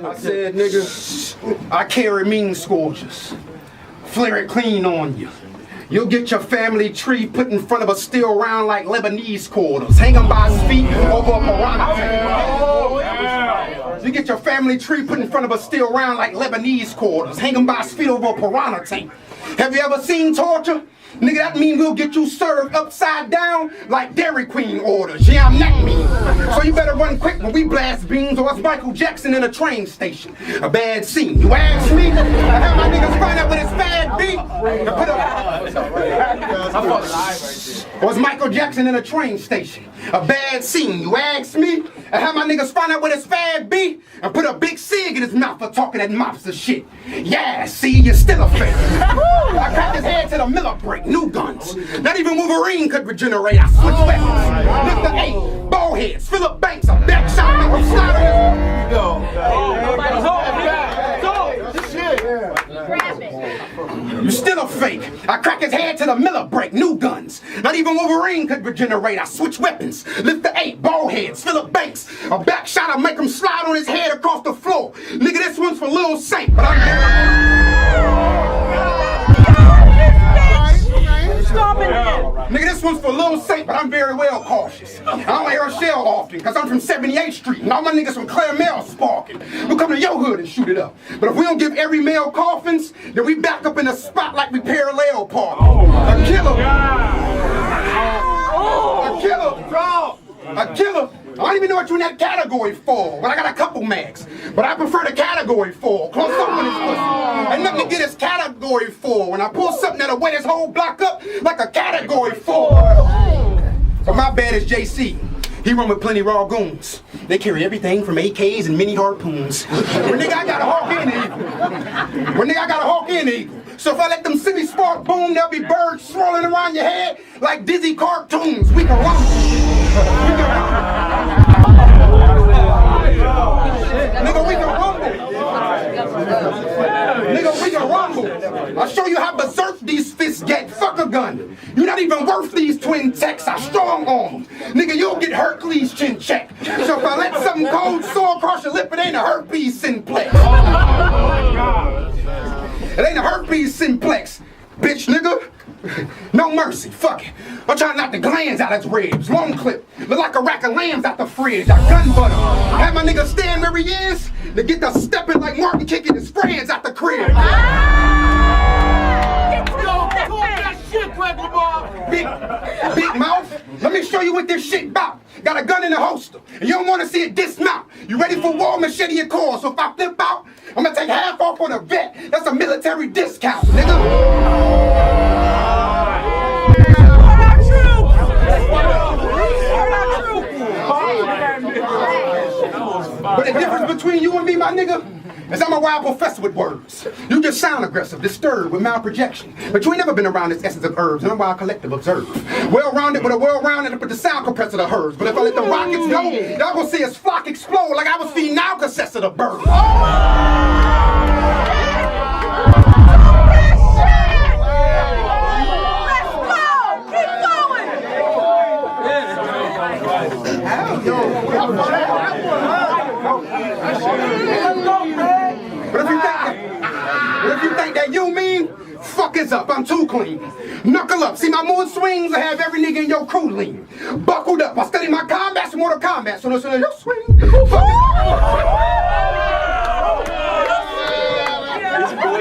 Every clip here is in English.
I said, nigga, I carry mean scourges. Flare it clean on you. You'll get your family tree put in front of a steel round like Lebanese quarters. Hang him by his feet over a piranha tank. You get your family tree put in front of a steel round like Lebanese quarters. Hang him by his feet over a piranha tank. Have you ever seen torture? Nigga, that mean we'll get you served upside down like Dairy Queen orders. Yeah, I'm that mean. So you better run quick when we blast beans or it's Michael Jackson in a train station. A bad scene. You ask me? I have my niggas find out what it's bad beat. Or it's Michael Jackson in a train station. A bad scene. You ask me? I have my niggas find out what it's fad be and put a big cig in his mouth for talking that mobster shit. Yeah, see, you're still a fake. I cracked his head to the Miller break. New guns. Not even Wolverine could regenerate. I switch weapons. Lift the 8. Ball heads. Philip Banks. A back shot. Make him slide on his... You're still a fake. I crack his head to the Miller break. New guns. Not even Wolverine could regenerate. I switch weapons. Lift the 8. Ball heads. Philip Banks. A back shot. I make him slide on his head across the floor. Nigga, this one's for Lil Saint, but Nigga, this one's for Lil Saint, but I'm very well cautious. I don't hear a shell often, cause I'm from 78th Street, and all my niggas from Claremont sparking. We'll come to your hood and shoot it up. But if we don't give every male coffins, then we back up in the spot like we parallel park. A killer. A killer. A killer. I don't even know what you're in that category for, but I got a couple mags. But I prefer the category 4. Close up with his pussy. Ain't nothing to get his category 4. When I pull something that'll weigh this whole block up like a category 4. But my bad is JC. He run with plenty raw goons. They carry everything from AKs and mini harpoons. When nigga, I got a hawk and eagle. When nigga, I got a hawk and eagle. So if I let them silly spark boom, there'll be birds swirling around your head like dizzy cartoons. We can rumble. Nigga, we can rumble. Nigga, we can rumble. I'll show you how berserk these fists get. Fuck a gun. You're not even worth these twin techs. I strong arm. Nigga, you'll get Hercules chin check. So if I let something cold soar across your lip, it ain't a herpes simplex. It ain't a herpes simplex, bitch, nigga. No mercy, fuck it. I'm trying not to glands out his ribs. Long clip, look like a rack of lambs out the fridge. I gun butter. Have my nigga stand where he is to get the stepping like Martin kicking his friends out the crib. Big mouth. Let me show you what this shit bout. Got a gun in the holster, and you don't want to see it dismount. You ready for war, machete or core? So if I flip out, I'm gonna take half off on a vet. That's a military discount, nigga. But the difference between you and me, my nigga, is I'm a wild professor with words. You just sound aggressive, disturbed with malprojection. But you ain't never been around this essence of herbs, and I'm wild collective observe. Well-rounded with a well-rounded with the sound compressor to hers. But if I let the rockets go, y'all gonna see his flock explode like I was feeding Alka-Seltzer to the birds. But if you think that you mean, fuck is up, I'm too clean. Knuckle up, see my mood swings, I have every nigga in your crew lean. Buckled up, I study my combats and Mortal Kombat, so no you swing.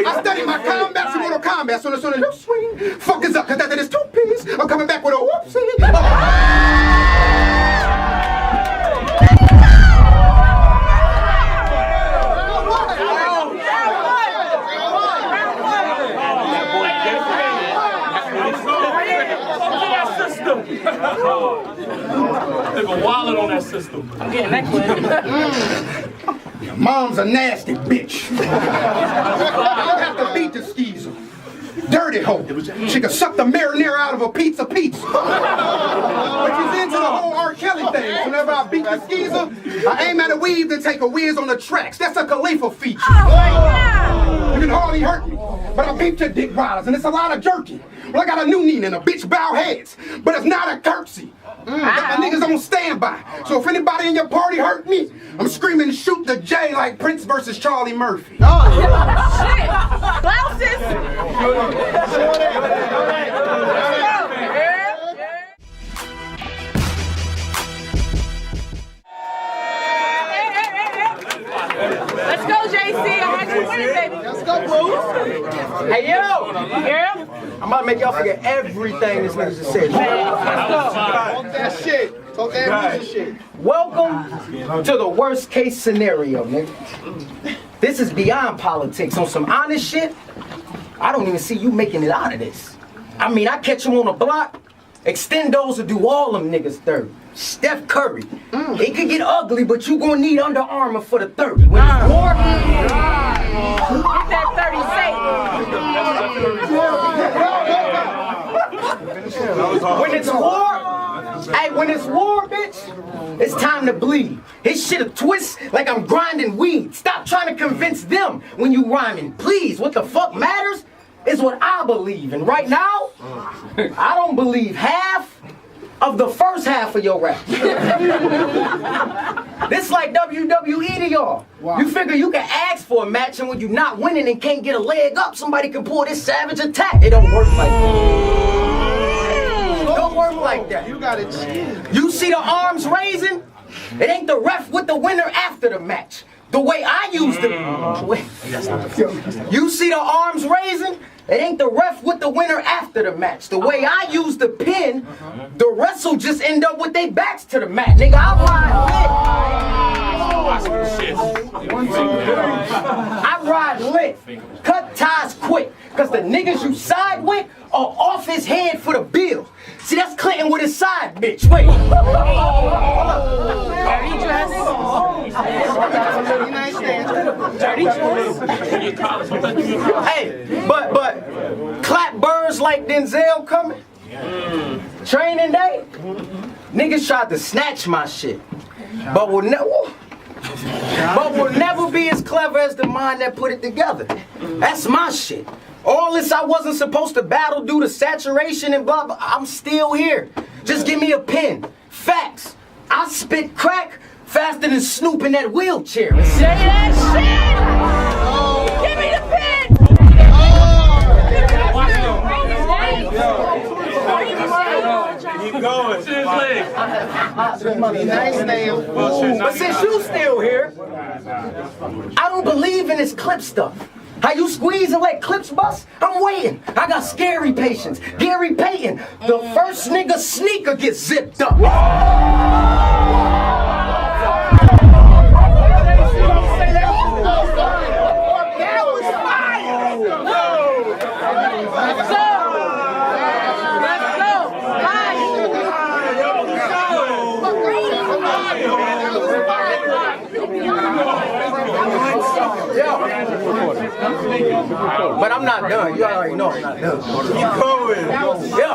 I study my combats and Mortal Kombat, so no you swing. Fuck is up, cause after this 2 piece, I'm coming back with a whoopsie. Nigga wallet on that system. I'm getting that quick. Your mom's a nasty bitch. You have to beat the skeezer. Dirty hoe. She could suck the marinara out of a pizza. But she's into the whole R. Kelly thing. So whenever I beat the skeezer, I aim at a weave and take a whiz on the tracks. That's a Khalifa feature. You can hardly hurt me, but I beat your dick riders, and it's a lot of jerky. Well, I got a new Nina and a bitch bow heads, but it's not a curtsy. Got my niggas on standby. by. So if anybody in your party hurt me, I'm screaming shoot the J like Prince versus Charlie Murphy. Shit. Blouses. Let's go, JC. I had you winning, baby. Let's go, Bruce. Hey, yo. Yeah. I'm about to make y'all forget everything this nigga just said. Talk that shit. Talk that music shit. Welcome to the worst case scenario, nigga. This is beyond politics. On some honest shit, I don't even see you making it out of this. I mean, I catch him on the block, extendos will do all them niggas 30. Steph Curry. It could get ugly, but you gonna need Under Armour for the 30. When it's war, Get that 30 safe. when it's war, hey, when it's war, bitch, it's time to bleed. His shit a twist like I'm grinding weed. Stop trying to convince them when you rhyming. Please, what the fuck matters is what I believe. And right now, I don't believe half of the first half of your rap. This like WWE to y'all. You figure you can ask for a match, and when you're not winning and can't get a leg up, somebody can pull this savage attack. It don't work like that. It don't work like that. You gotta chill. You see the arms raising? It ain't the ref with the winner after the match. The way I use the... You see the arms raising? It ain't the ref with the winner after the match. The way I use the pin, the wrestle just end up with their backs to the mat. Nigga, I ride lit. Cut ties quick. Cause the niggas you side with are off his head for the bill. See, that's Clinton with his side bitch. Wait. Dirty dress. Hey, but clap birds like Denzel coming. Training day. Niggas tried to snatch my shit, but will never be as clever as the mind that put it together. That's my shit. All this I wasn't supposed to battle due to saturation and blah blah. I'm still here. Just give me a pen. Facts. I spit crack faster than Snoop in that wheelchair. Say that shit. Give me the pen. Keep going. But since you still here, I don't believe in this clip stuff. How you squeeze and let clips bust? I'm waiting. I got scary patience. Gary Payton, the first nigga sneaker gets zipped up. But I'm not done. You already know I'm not done. Keep going. Yo,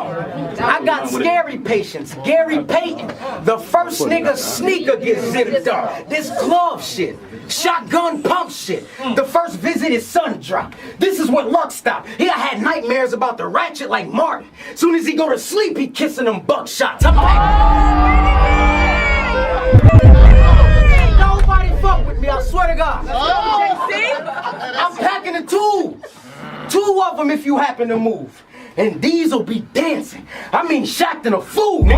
I got scary patience. Gary Payton, the first nigga sneaker gets zipped up. This glove shit. Shotgun pump shit. The first visit his son dropped. This is what luck stopped. He had nightmares about the ratchet like Martin. Soon as he go to sleep, he kissing them buckshots. I'm back. Nobody fuck with me, I swear to God. I'm packing the tools. 2 of them if you happen to move. And these will be dancing. I mean, shocked and a fool, nigga.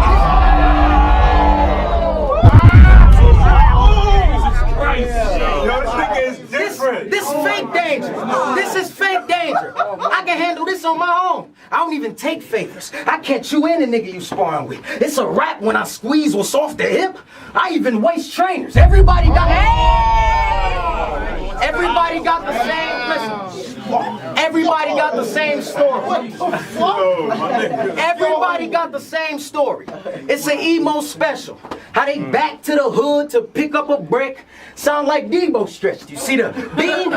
This fake danger. This is fake danger. I can handle this on my own. I don't even take favors. I catch you and the nigga you sparring with. It's a rap when I squeeze what's off the hip. I even waste trainers. Everybody got the same. Listen, everybody got the same story. Everybody got the same story. It's an emo special. How they back to the hood to pick up a brick. Sound like Debo stretched. You see the beam?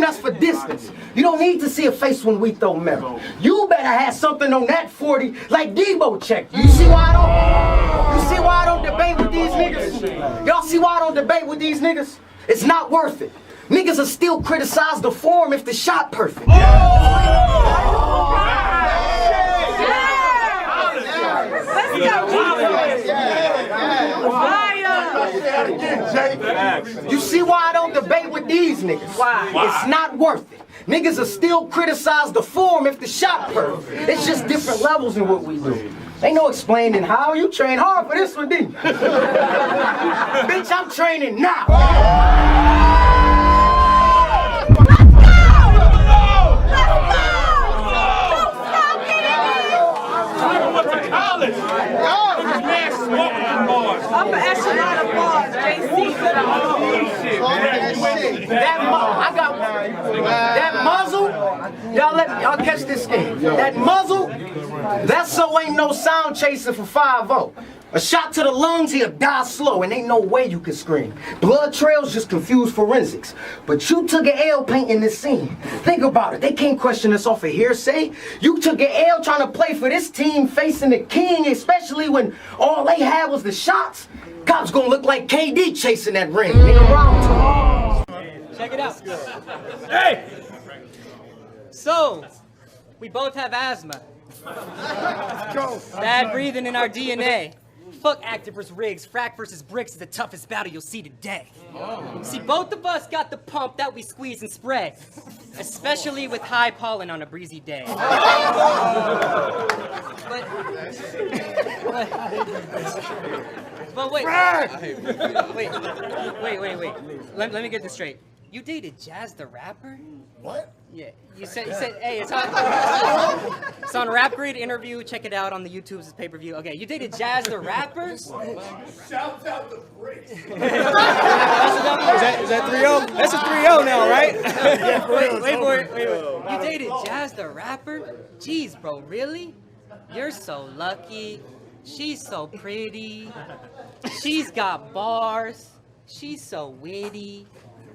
That's for distance. You don't need to see a face when we throw metal. You better have something on that 40 like Debo checked. You see why I don't debate with these niggas? Y'all see why I don't debate with these niggas? It's not worth it. Niggas will still criticize the form if the shot perfect. Let's go. that again, Jay. You see why I don't debate with these niggas? Why? It's not worth it. Niggas will still criticize the form if the shot perfect. It's just different levels in what we do. Ain't no explaining how. You train hard for this one, didn't you? Bitch, I'm training now. Upper echelon of bars, JC. That muzzle, y'all catch this game. That muzzle, that so ain't no sound chaser for 5-0. A shot to the lungs, he'll die slow, and ain't no way you can scream. Blood trails just confuse forensics. But you took an L painting this scene. Think about it, they can't question us off of hearsay. You took an L trying to play for this team facing the king, especially when all they had was the shots. Cops gonna look like KD chasing that ring. Nigga, round two. Check it out. Hey! So, we both have asthma. Bad breathing in our DNA. Fuck actor versus Riggs. Frack versus Bricks is the toughest battle you'll see today. See, both of us got the pump that we squeeze and spread. Especially with high pollen on a breezy day. But wait. Wait. Let me get this straight. You dated Jazz the rapper? What? Yeah. You said, hey, it's on Rap Grid interview. Check it out on the YouTube's pay-per-view. Okay, you dated Jazz the rapper? Shouts out the Bricks. Is that 3-0? That's a 3-0 now, right? Wait for it. You dated Jazz the rapper? Jeez, bro, really? You're so lucky. She's so pretty. She's got bars. She's so witty.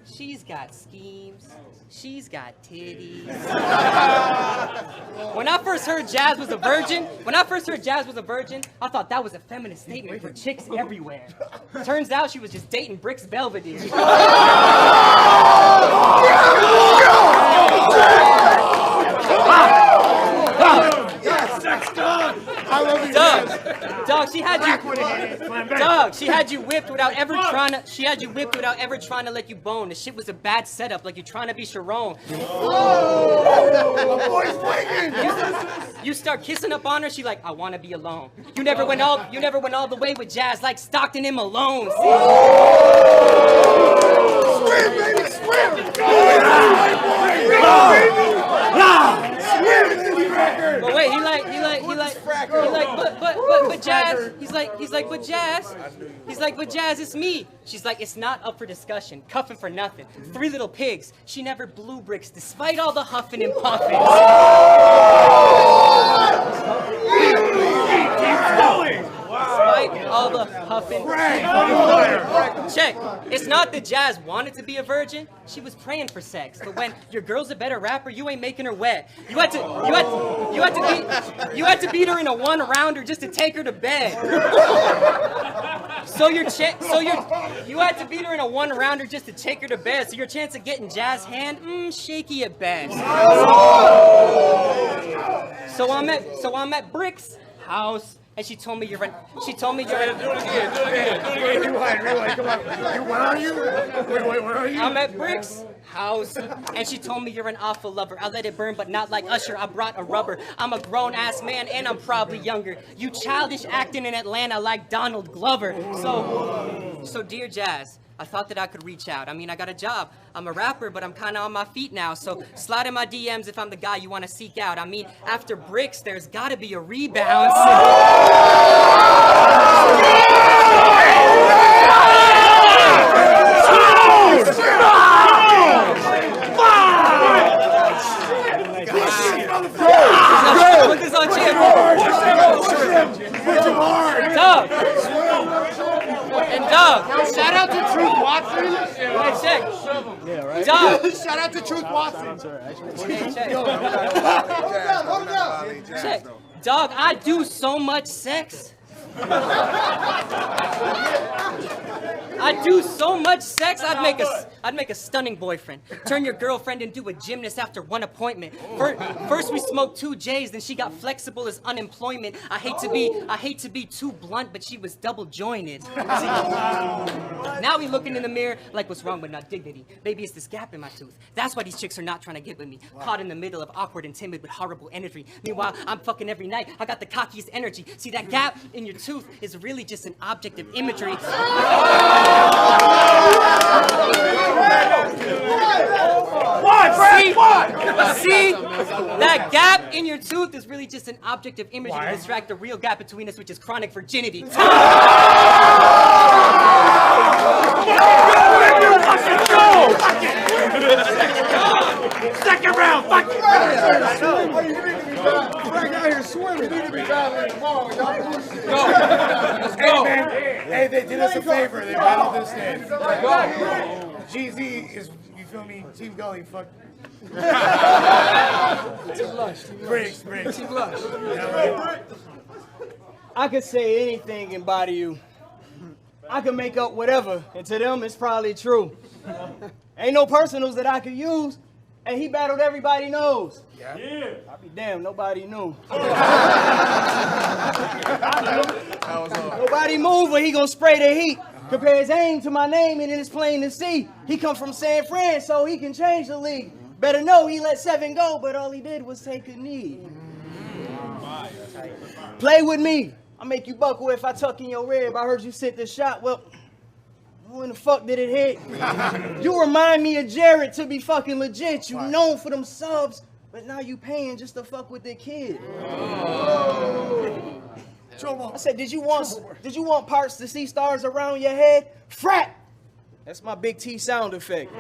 She's got schemes. She's got titties. When I first heard Jazz was a virgin, I thought that was a feminist statement for chicks everywhere. Turns out she was just dating Bricks Belvedere. Dog, she had you whipped without ever trying to let you bone. The shit was a bad setup, like you're trying to be Sharon. You start kissing up on her, she like, I want to be alone. You never went all the way with Jazz, like Stockton and Malone. Swim, baby, swim! But wait, but Jazz, he's like, but Jazz, it's me. She's like, it's not up for discussion, cuffing for nothing. 3 little pigs, she never blew Bricks despite all the huffing and puffing. Despite all the huffing. Check. It's not that Jazz wanted to be a virgin. She was praying for sex. But when your girl's a better rapper, you ain't making her wet. You had to beat her in a 1-rounder just to take her to bed. You had to beat her in a 1-rounder just to take her to bed. So your chance of getting Jazz hand, shaky at best. So I'm at Bricks' house. And she told me you're an. Do it again. Rewind. Come on. Where are you? Wait, where are you? I'm at Bricks' house, and she told me you're an awful lover. I let it burn, but not like Usher. I brought a rubber. I'm a grown-ass man, and I'm probably younger. You childish acting in Atlanta like Donald Glover. So dear Jazz, I thought that I could reach out. I mean, I got a job. I'm a rapper, but I'm kind of on my feet now. So slide in my DMs if I'm the guy you want to seek out. I mean, after Bricks, there's got to be a rebound. Put this on champ. Dog, shout out to Truth Watson. Hey, check. Yeah, right. Dog. Shout out to Truth Watson. Hey, check. Check. Dog, I do so much sex. I do so much sex, I'd make a I'd make a stunning boyfriend. Turn your girlfriend into a gymnast after one appointment. First we smoked 2 J's, then she got flexible as unemployment. I hate to be too blunt, but she was double jointed. Now we looking in the mirror like what's wrong with not dignity. Baby, it's this gap in my tooth. That's why these chicks are not trying to get with me. Caught in the middle of awkward and timid with horrible energy. Meanwhile, I'm fucking every night. I got the cockiest energy. See, that gap in your tooth is really just an object of imagery. See, that gap in your tooth is really just an object of imagery to distract the real gap between us, which is chronic virginity. Second round, fuck you! Frank out here swimming. You need to be battling tomorrow, y'all. Let's go. Hey, they did us a favor. They battled this day. GZ is, you feel me? Team Gully, fuck. Briggs. Team Lush. I could say anything and body you. I could make up whatever, and to them it's probably true. Ain't no personals that I could use, and he battled everybody knows. Yeah. I'll be damned, nobody knew. Nobody move or he gonna spray the heat. Compare his aim to my name and it's plain to see. He come from San Fran so he can change the league. Better know he let 7 go, but all he did was take a knee. Play with me. I'll make you buckle if I tuck in your rib. I heard you sent the shot. Well, when the fuck did it hit? You remind me of Jared to be fucking legit. You known for them subs, but now you paying just to fuck with the kid. I said, did you want parts to see stars around your head? Frat! That's my big T sound effect.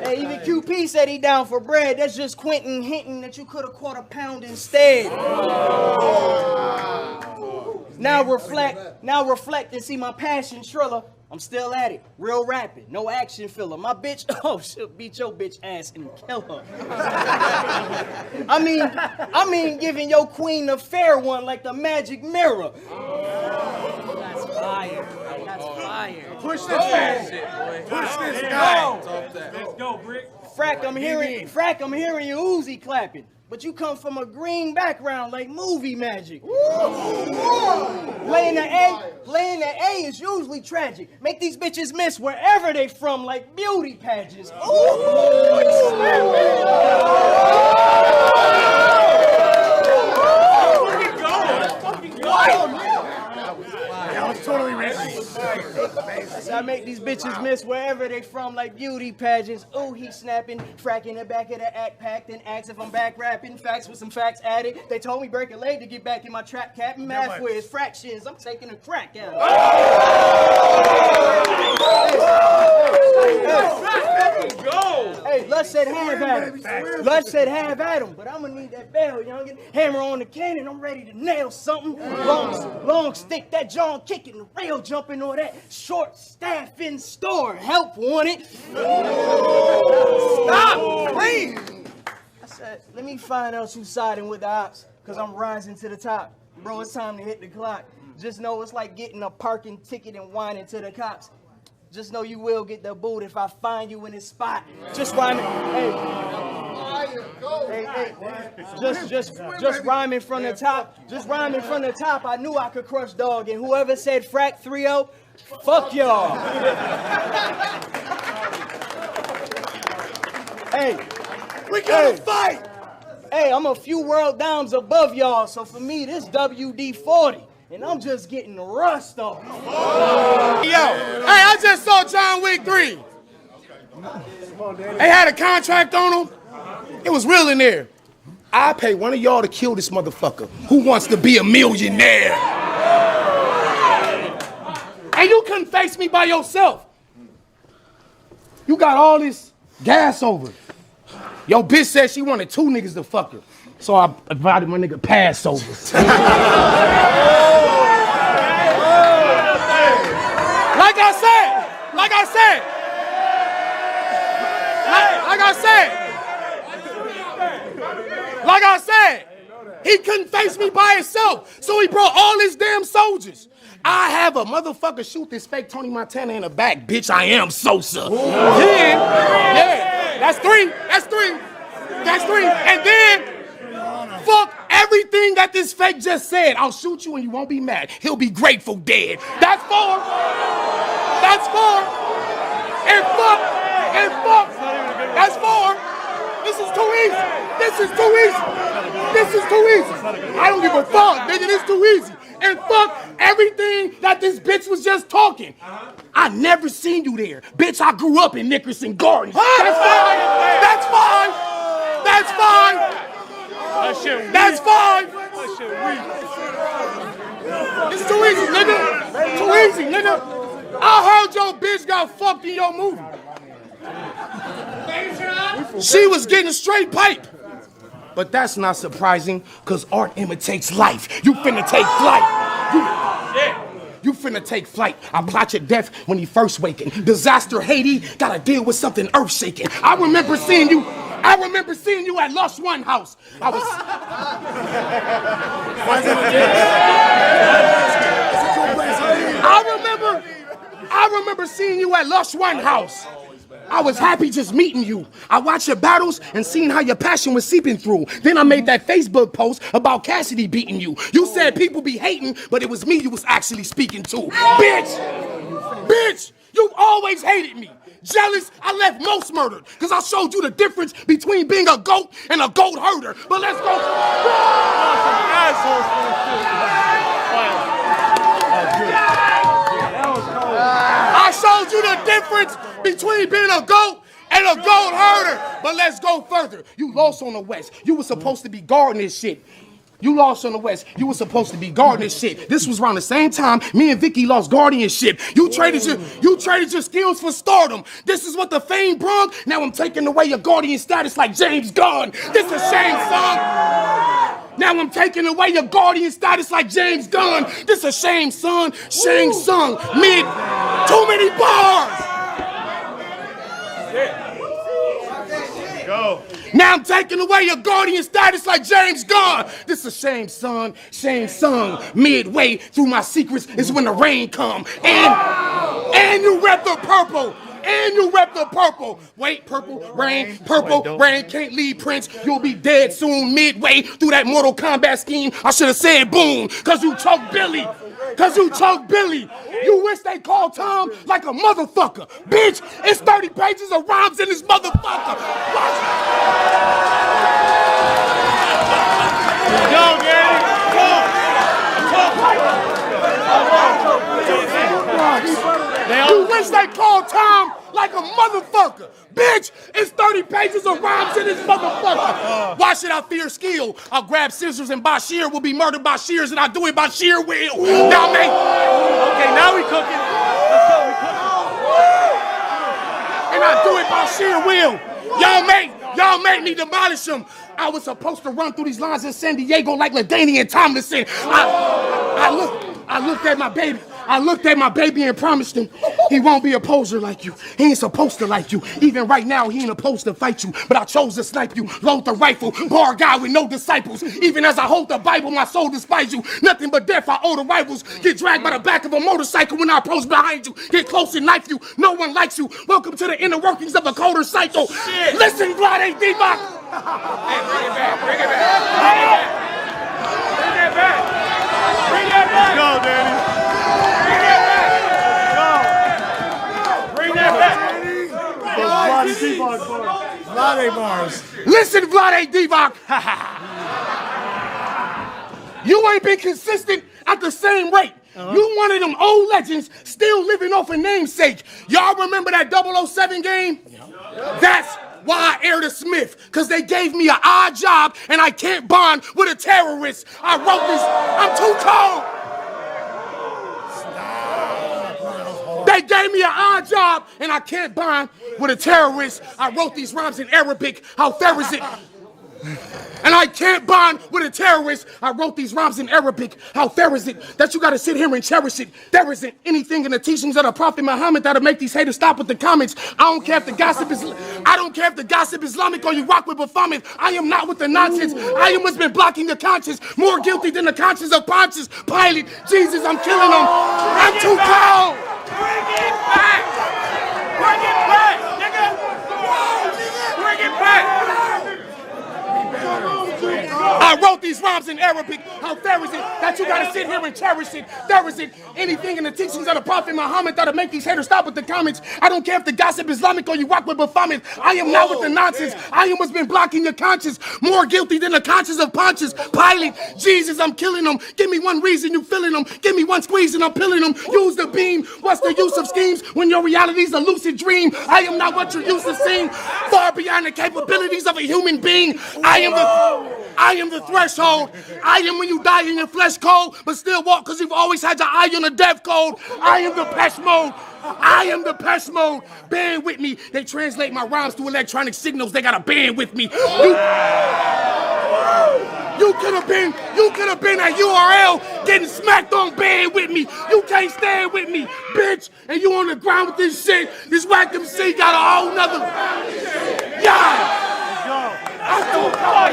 Hey, even QP said he down for bread. That's just Quentin hinting that you could have caught a pound instead. Now reflect and see my passion shriller. I'm still at it, real rapid, no action filler. My bitch, she'll beat your bitch ass and kill her. I mean giving your queen a fair one like the magic mirror. That's fire. That's fire. Push this man. Push this guy. Let's go, Brick. Frack, I'm hearing you Uzi clapping. But you come from a green background like movie magic. Playing the A is usually tragic. Make these bitches miss wherever they from like beauty pageants. Totally racist. I make these bitches miss wherever they from like beauty pageants. Ooh, he snapping, fracking the back of the act pack, then asks if I'm back rapping. Facts with some facts added. They told me break a leg to get back in my trap cap. And math with fractions. I'm taking a crack at it. Hey, Lush said have at him. Lush said have at him, but I'm gonna need that bell, youngin. Hammer on the cannon, I'm ready to nail something. Long stick, that John kicking, the rail jumping, or that short staff in store. Help wanted. Stop, please. I said, let me find out who's siding with the ops, cause I'm rising to the top. Bro, it's time to hit the clock. Just know it's like getting a parking ticket and whining to the cops. Just know you will get the boot if I find you in this spot. Just rhyming. Just rhyming from the top. Just rhyming from the top. I knew I could crush dog. And whoever said frack 3-0, fuck y'all. Hey. We gotta fight! Hey, I'm a few world downs above y'all. So for me, this WD-40. And I'm just getting the rust off. Yo, hey, I just saw John Wick 3. They had a contract on him. It was real in there. I pay one of y'all to kill this motherfucker. Who wants to be a millionaire? And you couldn't face me by yourself. You got all this gas over. Yo, bitch said she wanted 2 niggas to fuck her. So I invited my nigga Passover. Like I said, He couldn't face me by himself, so he brought all his damn soldiers. I have a motherfucker shoot this fake Tony Montana in the back, bitch. I am Sosa. Then, yeah, that's three. And then, fuck everything that this fake just said. I'll shoot you and you won't be mad. He'll be grateful dead. That's four. And fuck. That's four. This is too easy. I don't give a fuck, nigga. This is too easy. And fuck everything that this bitch was just talking. I never seen you there. Bitch, I grew up in Nickerson Gardens. That's fine. That's fine. It's too easy, nigga. I heard your bitch got fucked in your movie. She was getting a straight pipe. But that's not surprising, because art imitates life. You finna take flight. You finna take flight. I plot your death when he first wakened. Disaster Haiti, gotta deal with something earth-shaking. I remember seeing you at Lush One House. I remember seeing you at Lush One House. I was happy just meeting you. I watched your battles and seeing how your passion was seeping through. Then I made that Facebook post about Cassidy beating you. You said people be hating, but it was me you was actually speaking to. Bitch, you've always hated me. Jealous, I left most murdered, because I showed you the difference between being a goat and a goat herder. But let's go. I showed you the difference between being a goat and a goat herder. But let's go further. You lost on the West. You were supposed to be guarding this shit. You lost on the West. You were supposed to be guarding this shit. This was around the same time me and Vicky lost guardianship. You traded your skills for stardom. This is what the fame brought. Now I'm taking away your guardian status like James Gunn. This is a shame, son. Now I'm taking away your guardian status like James Gunn. This is a shame, son. Shang Tsung. Too many bars. Go. Now I'm taking away your guardian status like James Gunn. This is a shame, son. Shame sung. Midway through my secrets is when the rain come. And you rep the purple. Wait, purple rain, can't leave Prince. You'll be dead soon. Midway through that Mortal Kombat scheme, I should have said boom, cause you choked Billy. You wish they called Tom like a motherfucker. Bitch, it's 30 pages of rhymes in this motherfucker. Go, Daddy. You wish they called Tom like a motherfucker. Bitch, it's 30 pages of rhymes in this motherfucker. Why should I fear skill? I'll grab scissors and Bashir will be murdered by shears, and I do it by sheer will. Now we cooking. And I do it by sheer will. Y'all made me demolish him. I was supposed to run through these lines in San Diego like LaDainian Tomlinson. I looked at my baby. I looked at my baby and promised him he won't be a poser like you. He ain't supposed to like you. Even right now, he ain't supposed to fight you. But I chose to snipe you, load the rifle, bar guy with no disciples. Even as I hold the Bible, my soul despise you. Nothing but death, I owe the rivals. Get dragged by the back of a motorcycle when I approach behind you. Get close and knife you. No one likes you. Welcome to the inner workings of a colder cycle. Shit. Listen, Vlade Divac. Hey, bring it back. Go, Danny. Vlade bars. Listen, Vlade Divac. You ain't been consistent at the same rate. You one of them old legends still living off a namesake. Y'all remember that 007 game? That's why I aired a Smith, because they gave me an odd job and I can't bond with a terrorist. I wrote this, I'm too cold. They gave me an odd job and I can't bond with a terrorist. I wrote these rhymes in Arabic. How fair is it? And I can't bond with a terrorist. I wrote these rhymes in Arabic. How fair is it that you gotta sit here and cherish it? There isn't anything in the teachings of the Prophet Muhammad that'll make these haters stop with the comments. I don't care if the gossip is Islamic or you rock with Baphomet. I am not with the nonsense. I am what's been blocking your conscience. More guilty than the conscience of Pontius Pilate. Jesus, I'm killing them. I'm too cold. Bring it back! Bring it back, nigga! Bring it back! I wrote these rhymes in Arabic. How fair is it that you gotta sit here and cherish it? There isn't anything in the teachings of the Prophet Muhammad that'll make these haters stop with the comments. I don't care if the gossip is Islamic or you rock with Baphomet. I am not with the nonsense. I am what's been blocking your conscience. More guilty than the conscience of Pontius Pilate. Jesus, I'm killing them. Give me one reason you feeling them. Give me one squeeze and I'm pilling them. Use the beam. What's the use of schemes when your reality's a lucid dream? I am not what you're used to seeing. Far beyond the capabilities of a human being. I am the threshold. I am when you die in your flesh cold, but still walk because you've always had your eye on the death code. I am the pest mode. I am the pest mode. Band with me. They translate my rhymes to electronic signals. They gotta band with me. You could have been at URL getting smacked on band with me. You can't stand with me, bitch. And you on the ground with this shit. This whack MC got a whole nother. Yeah. I'm too fire.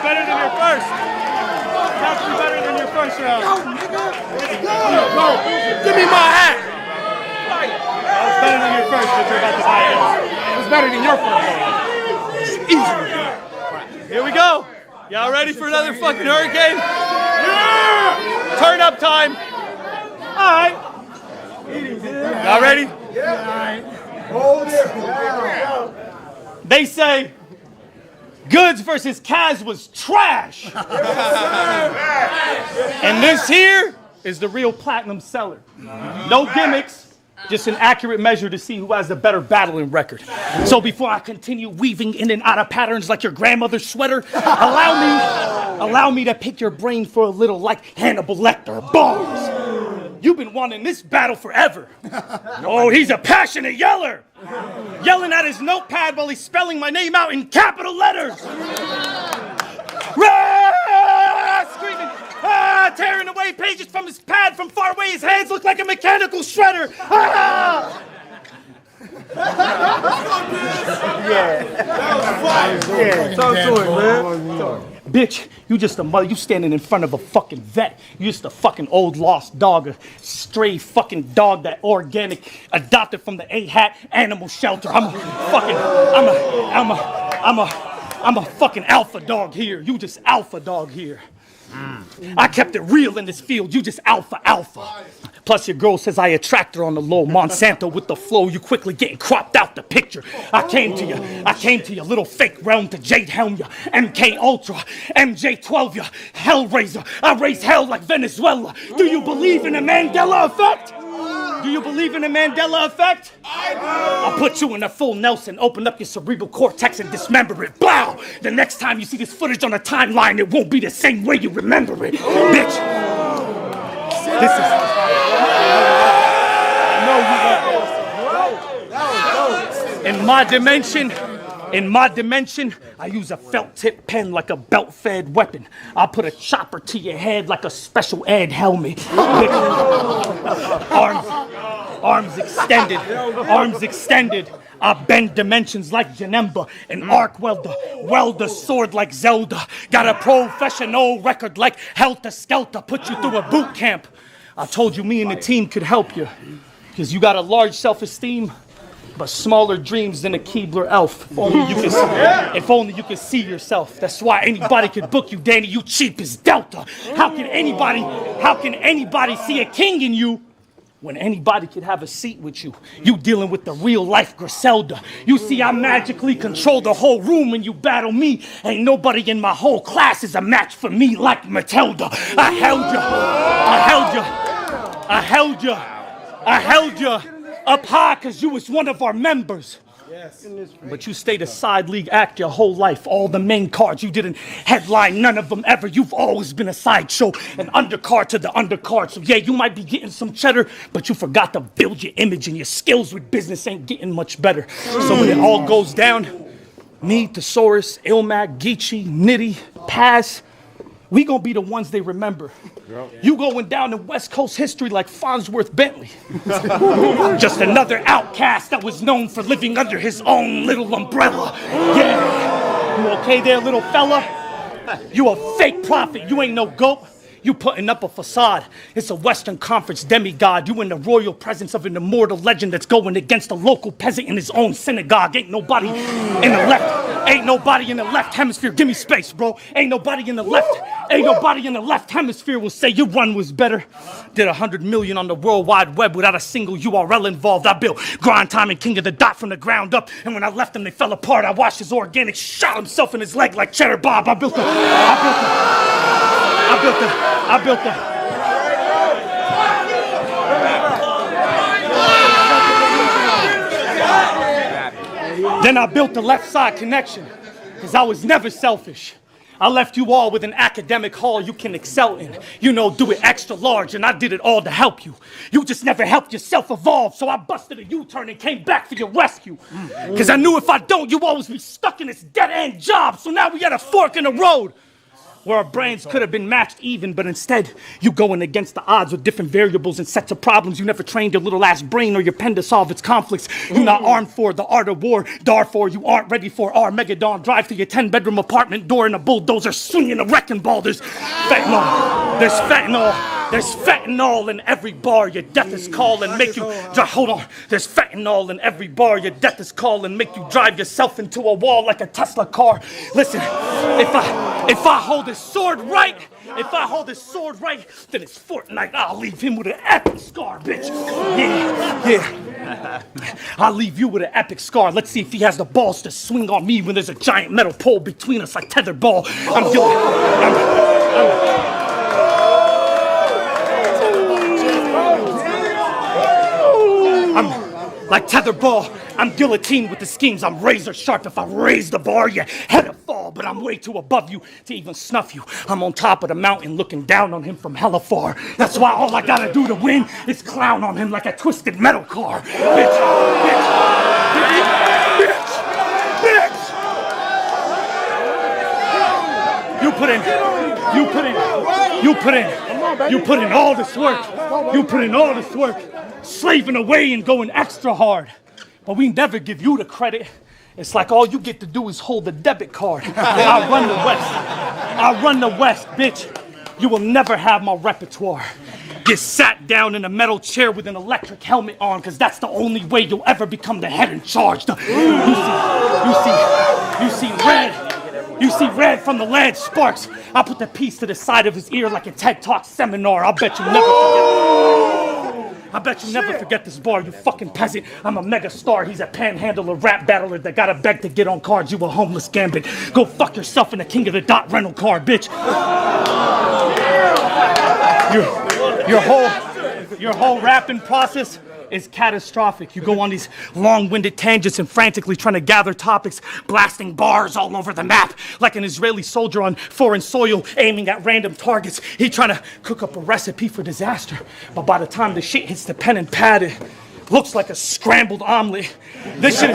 Better than your first. Definitely better than your first round. Go. Give me my hat. That was better than your first, but you're about to buy it. It was better than your first. Easy. Here we go. Y'all ready for another fucking hurricane? Yeah! Turn up time. All right. Y'all ready? Yeah. Hold it. They say Goods versus Kaz was trash. And this here is the real platinum seller. No gimmicks. Just an accurate measure to see who has the better battling record. So before I continue weaving in and out of patterns like your grandmother's sweater, allow me to pick your brain for a little like Hannibal Lecter. Bars. You've been wanting this battle forever. Oh, he's a passionate yeller. Yelling at his notepad while he's spelling my name out in capital letters. Screaming, tearing away pages from his pad from far away. His hands look like a mechanical shredder. Talk to it, man. Bitch, you just a mother. You standing in front of a fucking vet. You just a fucking old lost dog, a stray fucking dog that organic adopted from the A-Hat animal shelter. I'm a fucking alpha dog here. You just alpha dog here. I kept it real in this field. You just alpha. Plus your girl says I attract her on the low. Monsanto with the flow, you quickly getting cropped out the picture. I came to you, little fake realm to Jade Helm ya, MK Ultra, MJ12 ya, Hellraiser. I raise hell like Venezuela. Do you believe in the Mandela effect? Do you believe in the Mandela effect? I do. I'll put you in a full Nelson, open up your cerebral cortex and dismember it. Blow! The next time you see this footage on a timeline, it won't be the same way you remember it. Bitch! This is... In my dimension, I use a felt tip pen like a belt fed weapon. I'll put a chopper to your head like a special ed helmet. Arms extended. I bend dimensions like Janemba, an arc welder. Weld a sword like Zelda. Got a professional record like Helter Skelter. Put you through a boot camp. I told you me and the team could help you. Because you got a large self-esteem, but smaller dreams than a Keebler elf. If only you could see yourself. That's why anybody could book you, Danny. You cheap as Delta. How can anybody see a king in you when anybody could have a seat with you? You dealing with the real life Griselda. You see, I magically control the whole room when you battle me. Ain't nobody in my whole class is a match for me like Matilda. I held you up high because you was one of our members. Yes. But you stayed a side league act your whole life. All the main cards you didn't headline, none of them ever. You've always been a sideshow, an undercard to the undercard. So yeah, you might be getting some cheddar, but you forgot to build your image and your skills with business ain't getting much better. So when it all goes down, Me, Thesaurus, Ilmac, Geechee, Nitty, Paz, we gonna be the ones they remember. You going down in West Coast history like Farnsworth Bentley. Just another outcast that was known for living under his own little umbrella. Yeah, you okay there, little fella? You a fake prophet, you ain't no goat. You putting up a facade. It's a Western Conference demigod. You in the royal presence of an immortal legend that's going against a local peasant in his own synagogue. Ain't nobody in the left hemisphere. Give me space, bro. Ain't nobody in the left hemisphere will say your run was better. Did 100 million on the World Wide Web without a single URL involved. I built Grind Time and King of the Dot from the ground up. And when I left them, they fell apart. I watched his organic shot himself in his leg like Cheddar Bob. I built Then I built the left side connection, because I was never selfish. I left you all with an academic hall you can excel in. You know, do it extra large, and I did it all to help you. You just never helped yourself evolve, so I busted a U-turn and came back for your rescue. Because I knew if I don't, you always be stuck in this dead-end job, so now we at a fork in the road. Where our brains could have been matched even, but instead, you going against the odds with different variables and sets of problems. You never trained your little ass brain or your pen to solve its conflicts. You're not armed for the art of war. Darfur, you aren't ready for our Megadon. Drive through your 10-bedroom apartment door in a bulldozer swinging a wrecking ball. There's fentanyl. There's fentanyl in every bar. Your death is calling, make you drive. Hold on. There's fentanyl in every bar. Your death is calling, make you drive yourself into a wall like a Tesla car. Listen, if I hold his sword right, then it's Fortnite. I'll leave him with an epic scar, bitch. Yeah. I'll leave you with an epic scar. Let's see if he has the balls to swing on me when there's a giant metal pole between us like tetherball. Like tetherball, I'm guillotined with the schemes. I'm razor sharp. If I raise the bar, your head'll fall. But I'm way too above you to even snuff you. I'm on top of the mountain looking down on him from hella far. That's why all I gotta do to win is clown on him like a twisted metal car. Bitch. You put in all this work. Slaving away and going extra hard. But we never give you the credit. It's like all you get to do is hold the debit card. I run the West, bitch. You will never have my repertoire. Get sat down in a metal chair with an electric helmet on, because that's the only way you'll ever become the head in charge. You see red from the lead sparks. I put the piece to the side of his ear like a TED Talk seminar. I bet you never forget this bar, you fucking peasant. I'm a mega star. He's a panhandler, rap battler that gotta beg to get on cards. You a homeless gambit. Go fuck yourself in the King of the Dot rental car, bitch. Your whole rapping process is catastrophic. You go on these long-winded tangents and frantically trying to gather topics, blasting bars all over the map, like an Israeli soldier on foreign soil aiming at random targets. He trying to cook up a recipe for disaster, but by the time the shit hits the pen and pad, it looks like a scrambled omelet. This shit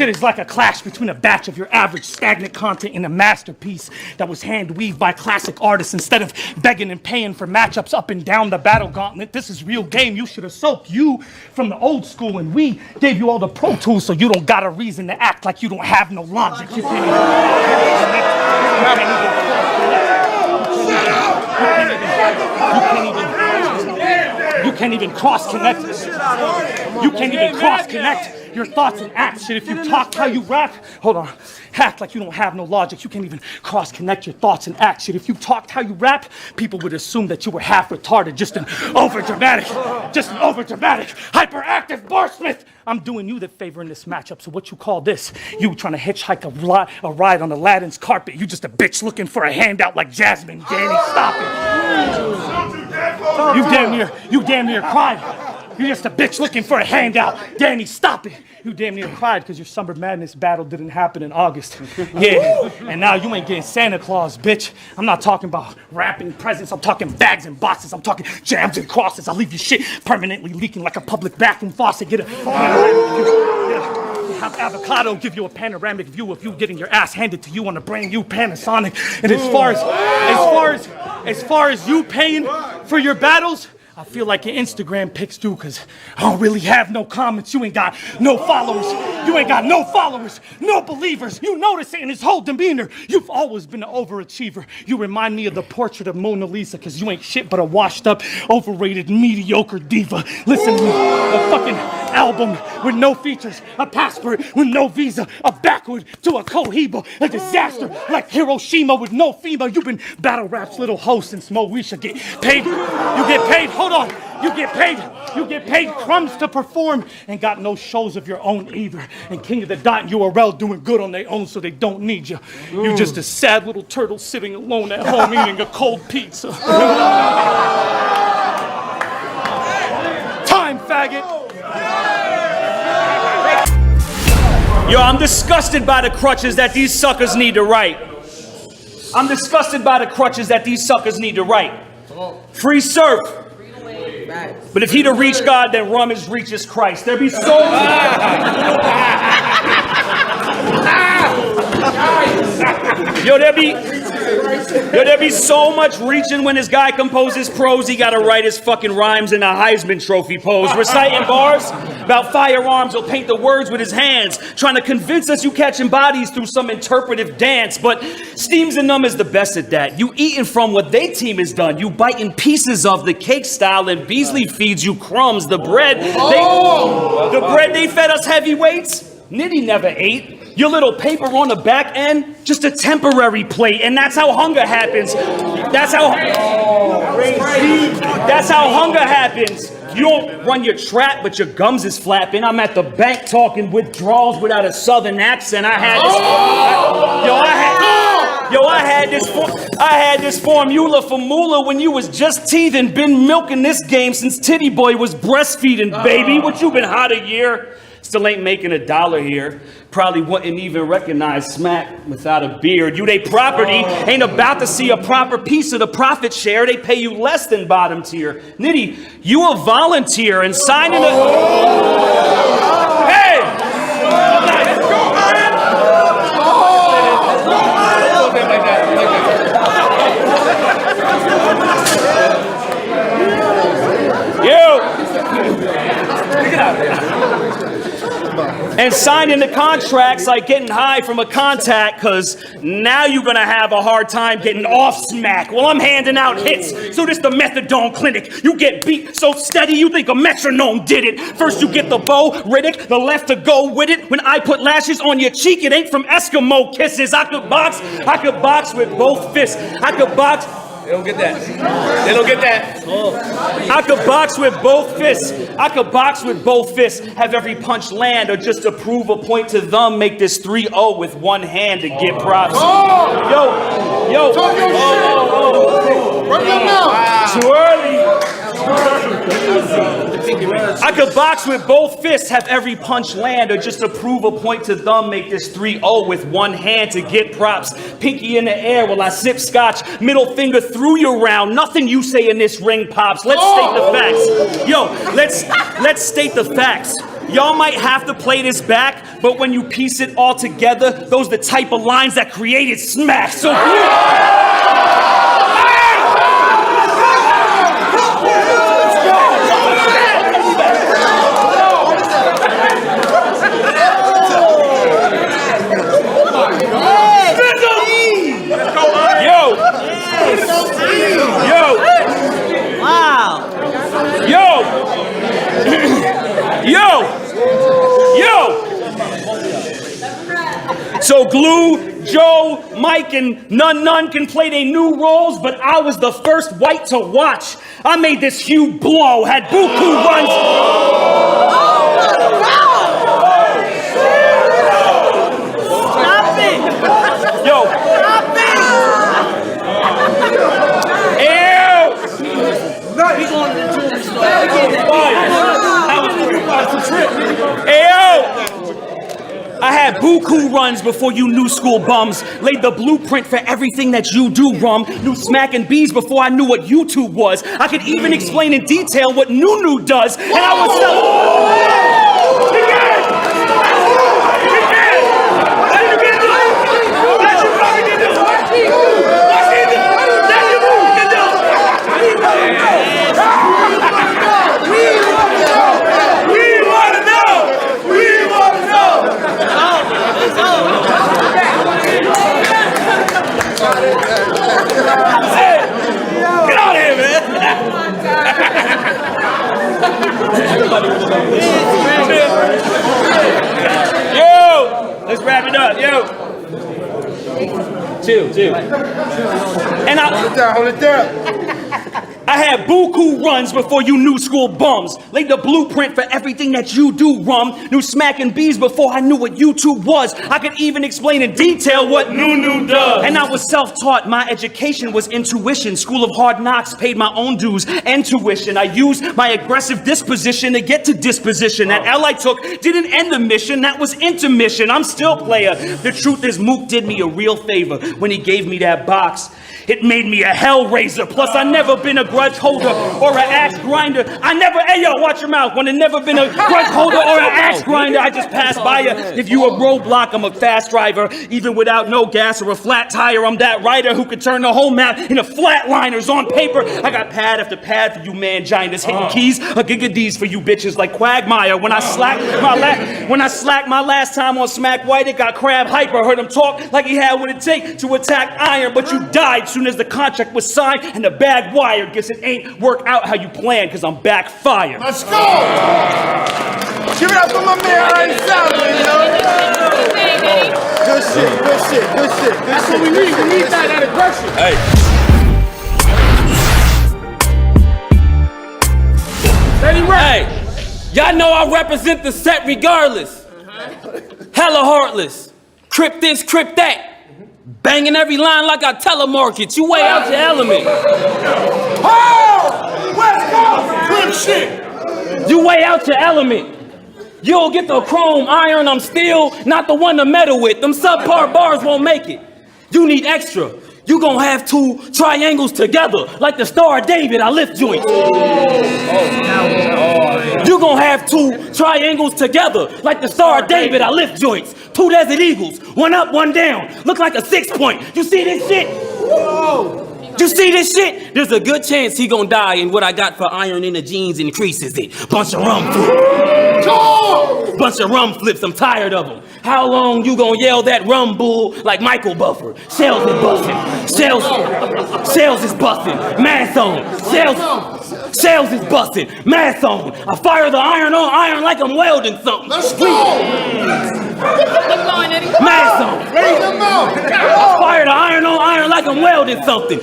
is like a clash between a batch of your average stagnant content and a masterpiece that was hand-weaved by classic artists instead of begging and paying for matchups up and down the battle gauntlet. This is real game. You should have soaked you from the old school, and we gave you all the pro tools so you don't got a reason to act like you don't have no logic. You can't even cross-connect. You can't even cross-connect your thoughts and acts. Shit, if you talk how you rap, hold on, act like you don't have no logic. You can't even cross-connect your thoughts and acts. Shit, if you talked how you rap, people would assume that you were half retarded, just an overdramatic, hyperactive barsmith. I'm doing you the favor in this matchup, so what you call this? You trying to hitchhike a ride on Aladdin's carpet. You just a bitch looking for a handout like Jasmine. Danny, stop it. You damn near cried. You're just a bitch looking for a handout. Danny, stop it. You damn near cried because your Summer Madness battle didn't happen in August. Yeah, and now you ain't getting Santa Claus, bitch. I'm not talking about wrapping presents. I'm talking bags and boxes. I'm talking jams and crosses. I'll leave your shit permanently leaking like a public bathroom faucet. have avocado give you a panoramic view of you getting your ass handed to you on a brand new Panasonic. And as far as you paying for your battles, I feel like your Instagram pics do, cause I don't really have no comments. You ain't got no followers. You ain't got no followers, no believers. You notice it in his whole demeanor. You've always been an overachiever. You remind me of the portrait of Mona Lisa, cause you ain't shit but a washed up, overrated, mediocre diva. Listen to me, a fucking album with no features, a passport with no visa, a backward to a Cohiba, a disaster like Hiroshima with no FEMA. You've been battle rap's little host since Moesha get paid. You get paid, hold on. You get paid crumbs to perform and got no shows of your own either. And King of the Dot and URL doing good on their own so they don't need you. You just a sad little turtle sitting alone at home eating a cold pizza. Time, faggot. Yo, I'm disgusted by the crutches that these suckers need to write. I'm disgusted by the crutches that these suckers need to write. Free surf. But if he to reach God, then Rummage reaches Christ. There be so there be so much reaching when this guy composes prose. He gotta write his fucking rhymes in a Heisman Trophy pose. Reciting bars about firearms, he'll paint the words with his hands, trying to convince us you catching bodies through some interpretive dance. But Steams and them is the best at that. You eating from what they team has done. You biting pieces of the cake style, and Beasley feeds you crumbs. The bread they fed us heavyweights. Nitty never ate. Your little paper on the back end, just a temporary plate, and that's how hunger happens. That's how hunger happens. You don't run your trap, but your gums is flapping. I'm at the bank talking withdrawals without a southern accent. I had this formula for moolah when you was just teething. Been milking this game since Titty Boy was breastfeeding, baby. What you been hot a year? Still ain't making $1 here. Probably wouldn't even recognize Smack without a beard. You they property ain't about to see a proper piece of the profit share. They pay you less than bottom tier. Nitty, you a volunteer and signing a... Hey! And signing the contracts like getting high from a contact, cause now you're gonna have a hard time getting off Smack. Well, I'm handing out hits, so this the methadone clinic. You get beat so steady you think a metronome did it. First you get the bow, Riddick, the left to go with it. When I put lashes on your cheek, it ain't from Eskimo kisses. I could box with both fists. I could box. They don't get that. They don't get that. I could box with both fists. Have every punch land, or just to prove a point to them, make this 3-0 with one hand to get props. Yo. Too early. I could box with both fists, have every punch land, or just to prove a point to them, make this 3-0 with one hand to get props. Pinky in the air while I sip scotch, middle finger through your round. Nothing you say in this ring pops. Let's state the facts. Yo, let's state the facts. Y'all might have to play this back, but when you piece it all together, those the type of lines that created Smack. So So Glue, Joe, Mike, and None can play their new roles, but I was the first white to watch. I made this huge blow, had buku runs. Stop it! Yo. Stop it! Ew! I had buku runs before you new school bums. Laid the blueprint for everything that you do, Rum. Knew Smack and Bees before I knew what YouTube was. I could even explain in detail what Nunu does. And I was yo. Chill. And Hold it down. I had buku runs before you new school bums. Laid the blueprint for everything that you do, rum. Knew smacking bees before I knew what YouTube was. I could even explain in detail what Nunu does. And I was self-taught. My education was intuition. School of Hard Knocks paid my own dues and tuition. I used my aggressive disposition to get to disposition. That L I took didn't end the mission. That was intermission. I'm still player. The truth is Mook did me a real favor when he gave me that box. It made me a hellraiser. Plus, I never been a grudge holder or an axe grinder. Hey yo, watch your mouth. When I never been a grudge holder or an axe grinder, I just pass by you. If you a roadblock, I'm a fast driver. Even without no gas or a flat tire, I'm that writer who could turn the whole map into flatliners on paper. I got pad after pad for you man-giants hitting keys. A gig of D's for you bitches like Quagmire. When I slacked my last time on Smack White, it got crab hyper. Heard him talk like he had what it take to attack iron, but you died soon as the contract was signed and the bag wired. Guess it ain't work out how you planned, cause I'm backfired. Let's go! Give it up for my man, Iron Solomon, yo! Good shit. That's what we need. We need that aggression. Hey. Hey, y'all know I represent the set regardless. Hella heartless. Crip this, crip that. Banging every line like I telemarket. You way out your element. Oh! West Coast! Crip shit! You way out your element. You don't get the chrome, iron, I'm still not the one to meddle with. Them subpar bars won't make it. You need extra. You gonna have two triangles together, like the Star of David, I lift joints. You gonna have two triangles together, like the Star of David, I lift joints. Two Desert Eagles, one up, one down. Look like a 6-point. You see this shit? You see this shit? There's a good chance he gonna die, and what I got for iron in the jeans increases it. Bunch of rum flips. Bunch of rum flips, I'm tired of them. How long you gonna yell that rum bull like Michael Buffer? Shells is busting. Shells is busting. Mass on. Shells is busting. Mass on. I fire the iron on iron like I'm welding something. Let's go! Mass on. I fire the iron on iron like I'm welding something.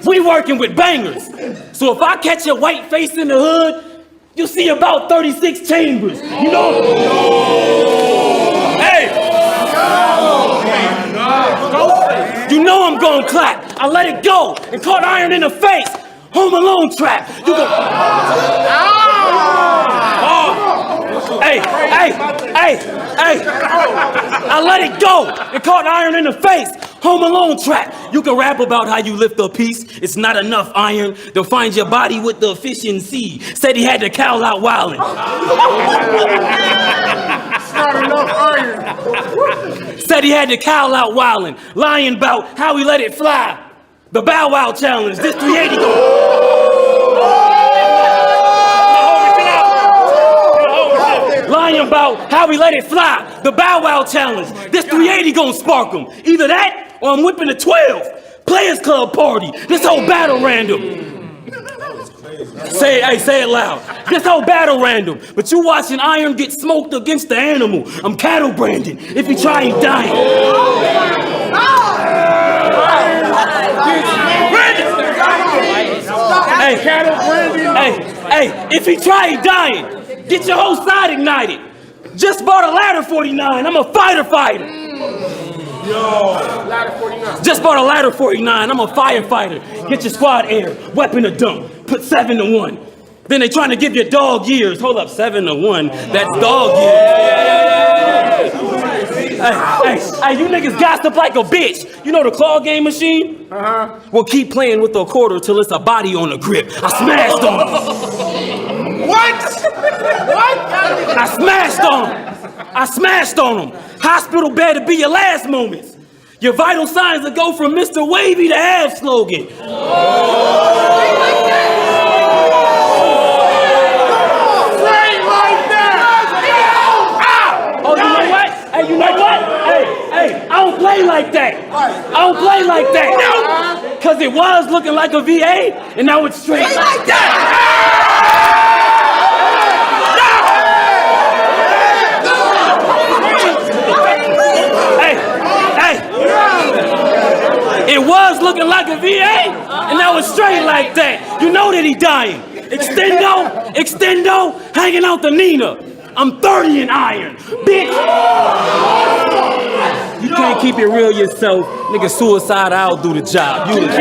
We working with bangers. So if I catch a white face in the hood, you see about 36 chambers. You know? Hey! You know I'm gonna clap. I let it go and caught iron in the face. Home Alone trap. You go. Hey. I let it go and caught iron in the face. Home Alone trap. You can rap about how you lift a piece. It's not enough iron to find your body with the efficiency. Said he had to cowl out wildin'. It's not enough iron. Said he had to cowl out wildin'. Lying about how he let it fly. The Bow Wow Challenge. This 380 Lying about how we let it fly. The Bow Wow Challenge. This 380 gonna spark him. Either that or I'm whipping a 12. Players Club party. This whole battle random. Say it loud. This whole battle random. But you watching iron get smoked against the animal. I'm cattle branding. If you try, he dying. Hey, if he try, he dying. Get your whole side ignited. Just bought a ladder 49. I'm a fighter. Ladder 49. Just bought a ladder 49. I'm a firefighter. Get your squad air. Weapon to dump. Put 7 to 1. Then they trying to give you dog years. Hold up, 7 to 1. That's dog years. Hey, you niggas gossip like a bitch. You know the claw game machine? Well, keep playing with the quarter till it's a body on the grip. I smashed on him. What? I smashed on him. Hospital bed to be your last moments. Your vital signs will go from Mr. Wavy to half slogan. Hey, you know what? Hey, I don't play like that. No. Cause it was looking like a VA, and now it's straight like that. was looking like a VA, and that was straight like that. You know that he dying. Extendo, hanging out the Nina. I'm 30 in iron, bitch. You can't keep it real yourself. Nigga, suicide, I'll do the job. You the